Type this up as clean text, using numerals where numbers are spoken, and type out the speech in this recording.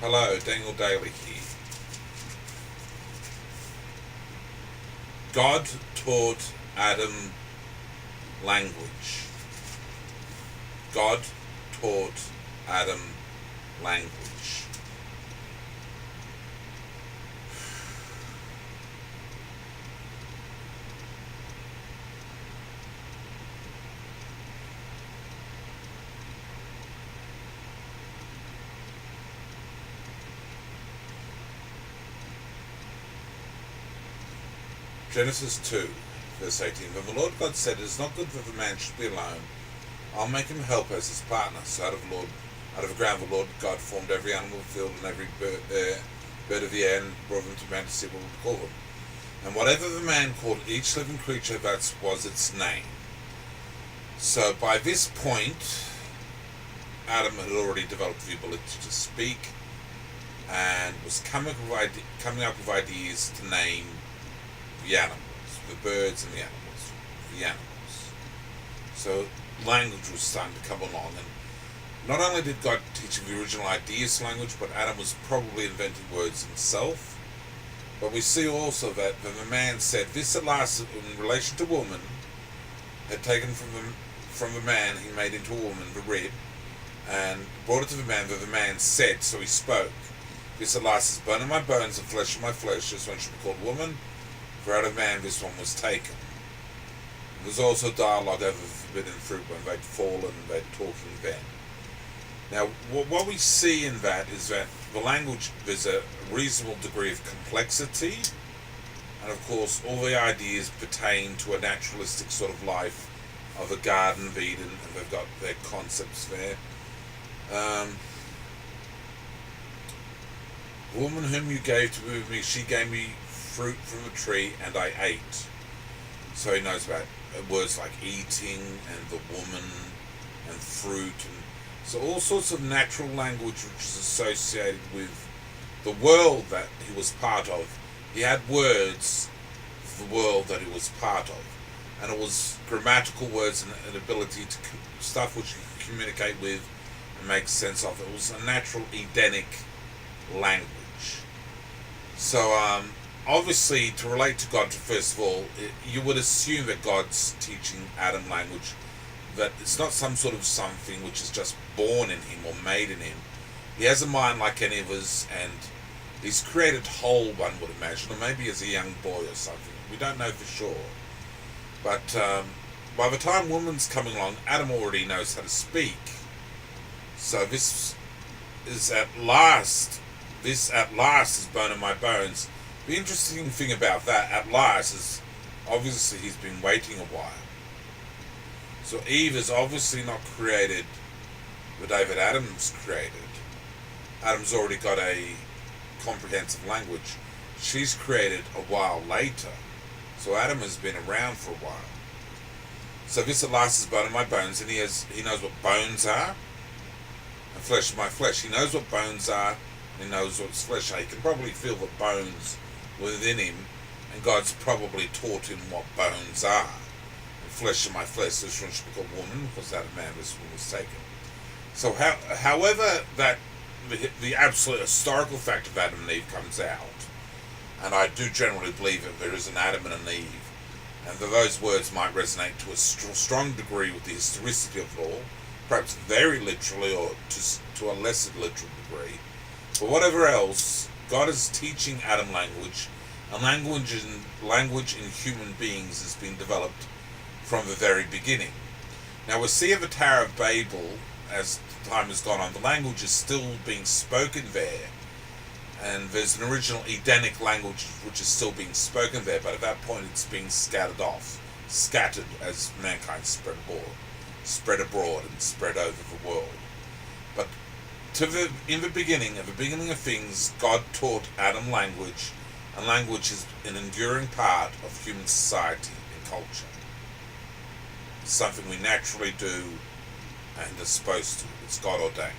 Hello, Daniel Daly here. God taught Adam language. God taught Adam language. Genesis 2, verse 18. But the Lord God said, It is not good that the man should be alone. I'll make him help as his partner. So out of the ground the Lord God formed every animal of the field and every bird of the air, and brought them to man to see what would call them. And whatever the man called each living creature, that was its name. So by this point, Adam had already developed the ability to speak and was coming up with ideas to name the animals, the birds and the animals. So language was starting to come along, and not only did God teach him the original ideas to language, but Adam was probably inventing words himself. But we see also that the man said, this at last, in relation to woman, had taken from the man he made into a woman, the rib, and brought it to the man, that the man said, so he spoke. This at last is bone of my bones and flesh of my flesh, this one should be called woman, for out of man this one was taken. And there's also dialogue over the forbidden fruit when they'd fallen, they'd talking then. Now, what we see in that is that the language, there's a reasonable degree of complexity, and of course all the ideas pertain to a naturalistic sort of life of a Garden of Eden, and they've got their concepts there. The woman whom you gave to be with me, she gave me fruit from a tree, and I ate. So he knows about words like eating, and the woman, and fruit, and so all sorts of natural language which is associated with the world that he was part of. He had words for the world that he was part of, and it was grammatical words and an ability to stuff which he could communicate with and make sense of. It was a natural Edenic language. So obviously, to relate to God, first of all, you would assume that God's teaching Adam language, that it's not some sort of something which is just born in him or made in him. He has a mind like any of us, and he's created whole, one would imagine, or maybe as a young boy or something. We don't know for sure. But by the time woman's coming along, Adam already knows how to speak. So this at last is bone of my bones. The interesting thing about that, at last, is obviously he's been waiting a while. So Eve is obviously not created the day that Adam's created. Adam's already got a comprehensive language. She's created a while later. So Adam has been around for a while. So this at last is bone of my bones, and he knows what bones are, and flesh of my flesh. He knows what bones are, and he knows what's flesh are. He can probably feel the bones within him, and God's probably taught him what bones are. Flesh of my flesh, this one should be called woman, because out of man this one was taken. So however that the absolute historical fact of Adam and Eve comes out, and I do generally believe that there is an Adam and an Eve, and that those words might resonate to a strong degree with the historicity of it all, perhaps very literally or to a lesser literal degree. But whatever else, God is teaching Adam language, and language in human beings has been developed from the very beginning. Now we see at the Tower of Babel, as time has gone on, the language is still being spoken there, and there's an original Edenic language which is still being spoken there, but at that point it's being scattered as mankind spread abroad and spread over the world. But in the beginning of things, God taught Adam language, and language is an enduring part of human society and culture. Something we naturally do and are supposed to. It's God ordained.